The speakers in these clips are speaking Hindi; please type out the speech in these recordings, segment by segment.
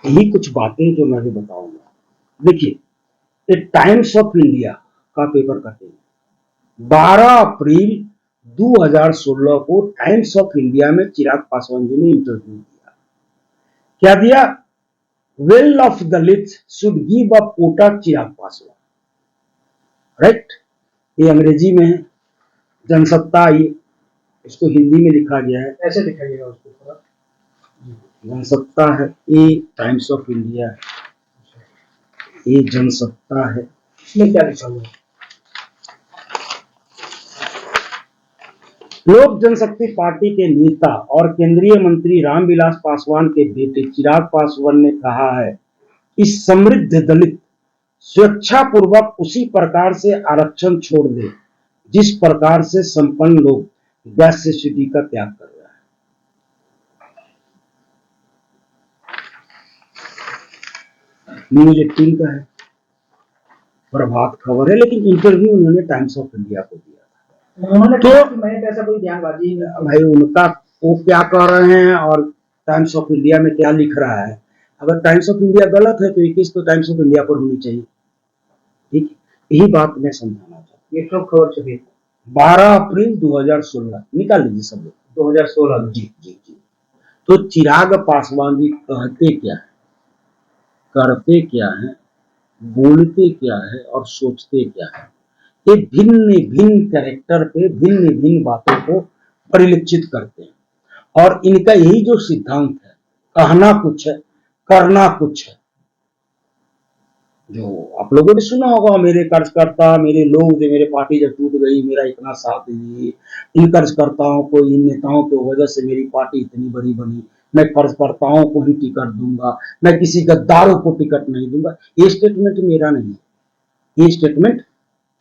यही कुछ बातें जो मैं भी बताऊंगा। देखिए, ये टाइम्स ऑफ इंडिया का पेपर कटिंग 12 अप्रैल 2016 को टाइम्स ऑफ इंडिया में चिराग पासवान जी ने इंटरव्यू दिया। क्या दिया? Well off Dalit should give a quota Chirag Paswan. Right, ये अंग्रेजी में है, जनसत्ता, ये इसको हिंदी में लिखा गया है, ऐसे दिखाइएगा उसको थोड़ा। जनसत्ता है, ये टाइम्स ऑफ इंडिया है, ये जनसत्ता है। इसमें क्या लिखा हुआ है? लोक जनशक्ति पार्टी के नेता और केंद्रीय मंत्री रामविलास पासवान के बेटे चिराग पासवान ने कहा है कि समृद्ध दलित स्वेच्छापूर्वक उसी प्रकार से आरक्षण छोड़ दे जिस प्रकार से संपन्न लोग गैस सब्सिडी का त्याग कर रहे हैं। न्यूज 18 का है, प्रभात खबर है, लेकिन इंटरव्यू उन्होंने टाइम्स ऑफ इंडिया को दिया था। उन्होंने तो मैंने ऐसा कोई बयानबाजी भाई उनका, वो क्या कह रहे हैं और टाइम्स ऑफ इंडिया में क्या लिख रहा है। अगर टाइम्स ऑफ इंडिया गलत है तो ये केस तो टाइम्स ऑफ इंडिया पर होनी चाहिए। ठीक, यही बात मैं समझाना चाहता हूँ। ये तो खबर छपी 12 अप्रैल 2016, निकाल लीजिए सब लोग, 2016। जी जी जी। तो चिराग पासवान जी कहते क्या है, करते क्या है, बोलते क्या है और सोचते क्या है, ये भिन्न भिन्न कैरेक्टर पे भिन्न भिन्न बातों को परिलक्षित करते हैं। और इनका यही जो सिद्धांत है, कहना कुछ है, करना कुछ है। जो आप लोगों ने सुना होगा, मेरे कार्यकर्ता, मेरे लोग, जो मेरे पार्टी जब टूट गई, मेरा इतना साथ दिए, इन कार्यकर्ताओं को, इन नेताओं की वजह से मेरी पार्टी इतनी बड़ी बनी, मैं कार्यकर्ताओं को ही टिकट दूंगा, मैं किसी गद्दारों को टिकट नहीं दूंगा। ये स्टेटमेंट मेरा नहीं है, ये स्टेटमेंट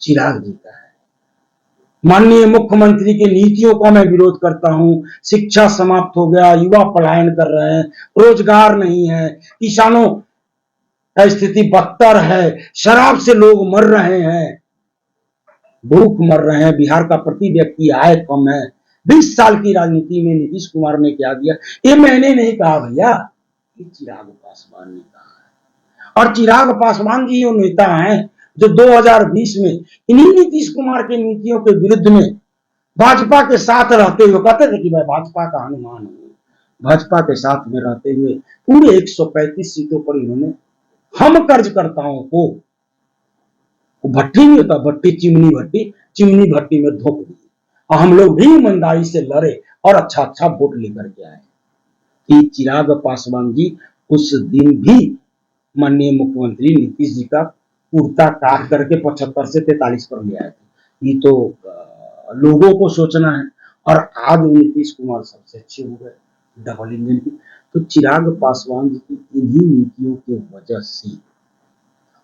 चिराग जी का है। माननीय मुख्यमंत्री की नीतियों का मैं विरोध करता हूं। शिक्षा समाप्त हो गया, युवा पलायन कर रहे हैं, रोजगार नहीं है, किसानों का स्थिति बदतर है, शराब से लोग मर रहे हैं, भूख मर रहे हैं, बिहार का प्रति व्यक्ति आय कम है। 20 साल की राजनीति में नीतीश कुमार ने क्या दिया, ये मैंने नहीं कहा भैया, ये चिराग पासवान ने कहा है। और चिराग पासवान जी वो नेता हैं जो 2020 में इन्हीं नीतीश कुमार के नीतियों के विरुद्ध में भाजपा के साथ रहते हुए कहते थे कि मैं भाजपा का हनुमान हूं। भाजपा के साथ में रहते हुए पूरे 135 सीटों पर इन्होंने हम कर्जकर्ताओं को, भट्टी नहीं होता, भट्टी चिमनी भट्टी में धोख दी, और हम लोग भी ईमानदारी से लड़े और अच्छा अच्छा वोट लेकर के आए। कि चिराग पासवान जी उस दिन भी माननीय मुख्यमंत्री नीतीश जी का कुर्ता काट करके 75 से 43 पर ले आए थे। ये तो लोगों को सोचना है। और आज नीतीश कुमार सबसे अच्छे हो गए, डबल इंजन की। तो चिराग पासवान जी की इन्हीं नीतियों की वजह से,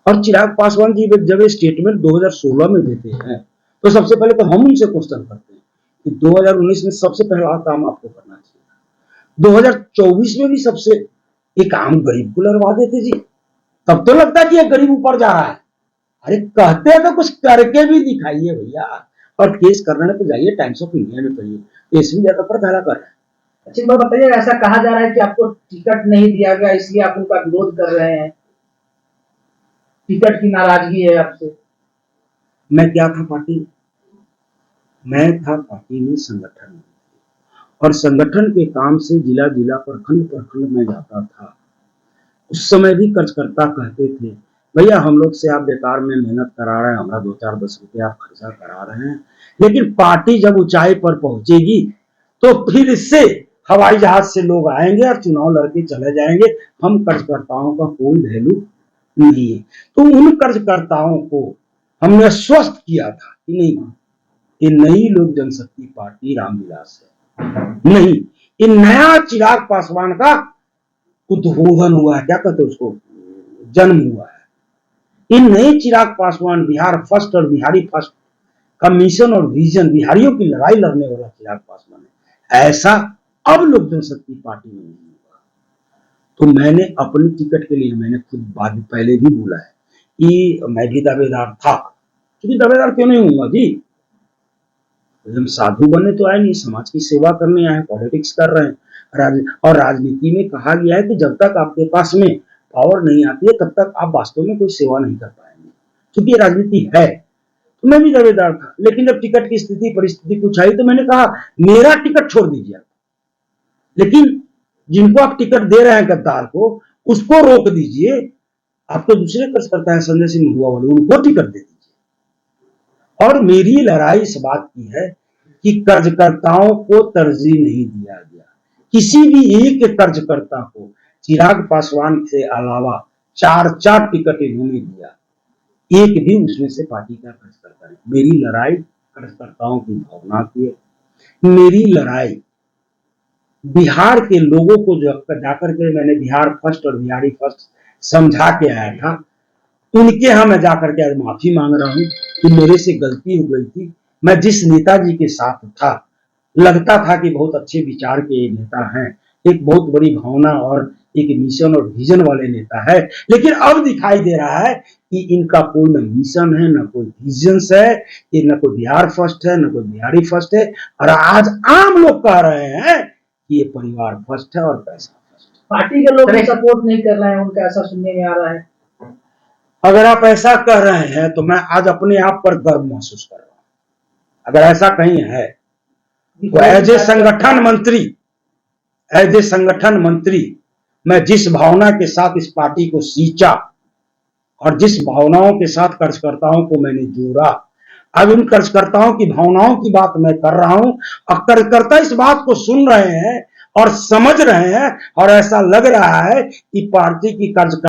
और चिराग पासवान जी जब स्टेटमेंट 2016 में देते हैं तो सबसे पहले तो हम उनसे क्वेश्चन करते हैं कि 2019 में सबसे पहला काम आपको करना चाहिए, 2024 में भी सबसे एक आम गरीब को लड़वा देते जी, तब तो लगता है कि ये गरीब ऊपर जा रहा है। अरे कहते हैं तो कुछ करके भी दिखाइए भैया। और केस करना है तो जाइए टाइम्स ऑफ इंडिया में करिए, केस भी ज्यादा पर पहला कर रहा है। अच्छी बात बताइए, ऐसा कहा जा रहा है कि आपको टिकट नहीं दिया गया इसलिए आप उनका विरोध कर रहे हैं, टिकट की नाराजगी है आपसे। मैं क्या था पार्टी में? मैं था पार्टी में संगठन में, और संगठन के काम से जिला जिला प्रखंड प्रखंड में जाता था। उस समय भी कार्यकर्ता कहते थे भैया हम लोग से आप बेकार में मेहनत करा रहे हैं, हमारा 2-4-10 रुपये आप खर्चा करा रहे हैं, लेकिन पार्टी जब ऊंचाई पर पहुंचेगी तो फिर से हवाई जहाज से लोग आएंगे और चुनाव लड़के चले जाएंगे, हम कार्यकर्ताओं का कोई वैल्यू नहीं है। तो उन कार्यकर्ताओं को हमने स्वस्थ किया था कि नहीं, ये नई लोक जनशक्ति पार्टी रामविलास है नहीं, ये नया चिराग पासवान का उद्बोधन हुआ है, क्या कहते हैं उसको, जन्म हुआ है। इन नए चिराग पासवान बिहार फर्स्ट और बिहारी फर्स्ट का मिशन और विजन, बिहारियों की लड़ाई लड़ने वाला चिराग पासवान है। ऐसा अब लोक जनशक्ति पार्टी में नहीं हुआ। तो मैंने अपनी टिकट के लिए, मैंने खुद बाद पहले भी बोला है कि मैं भी दावेदार था, क्योंकि दावेदार क्यों नहीं हूंगा जी, हम साधु बने तो आए नहीं, समाज की सेवा करने आए, पॉलिटिक्स कर रहे हैं। और राजनीति में कहा गया है कि जब तक आपके पास में पावर नहीं आती है तब तक आप वास्तव में कोई सेवा नहीं कर पाएंगे, क्योंकि ये राजनीति है। तो मैं भी दावेदार था, लेकिन जब टिकट की स्थिति परिस्थिति कुछ आई तो मैंने कहा मेरा टिकट छोड़ दीजिए, लेकिन जिनको आप टिकट दे रहे हैं गद्दार को, उसको रोक दीजिए। आप तो दूसरे कर्ज करता है, संजय सिंह महुआ वाले, उनको टिकट दे दीजिए। और मेरी लड़ाई इस बात की है कि कर्जकर्ताओं को तरजीह नहीं दिया गया, किसी भी एक कर्जकर्ता को चिराग पासवान के अलावा 4 टिकट इन्होंने दिया, एक भी उसमें से पार्टी का कर्जकर्ता नहीं। मेरी लड़ाई कर्जकर्ताओं की भावना की है। मेरी लड़ाई बिहार के लोगों को जो जाकर के मैंने बिहार फर्स्ट और बिहारी फर्स्ट समझा के आया था, उनके यहाँ मैं जाकर के आज माफी मांग रहा हूं कि मेरे से गलती हो गई थी। मैं जिस नेताजी के साथ था, लगता था कि बहुत अच्छे विचार के नेता हैं, एक बहुत बड़ी भावना और एक मिशन और विजन वाले नेता है, लेकिन अब दिखाई दे रहा है कि इनका कोई न मिशन है, न कोई विजन है, ये न कोई बिहार फर्स्ट है, न कोई बिहारी फर्स्ट है। और आज आम लोग कह रहे हैं कि ये परिवार फर्स्ट है और पैसा फर्स्ट। पार्टी के लोग सपोर्ट नहीं कर रहे हैं, उनका ऐसा सुनने में आ रहा है। अगर आप ऐसा कह रहे हैं तो मैं आज अपने आप पर गर्व महसूस कर रहा हूं। अगर ऐसा कहीं है तो एज ए संगठन मंत्री मैं जिस भावना के साथ इस पार्टी को सींचा और जिस भावनाओं के साथ कार्यकर्ताओं को मैंने जोड़ा, अब उन कार्यकर्ताओं की भावनाओं की बात मैं कर रहा हूं और कार्यकर्ता इस बात को सुन रहे हैं और समझ रहे हैं, और ऐसा लग रहा है कि पार्टी की कार्यकर्ता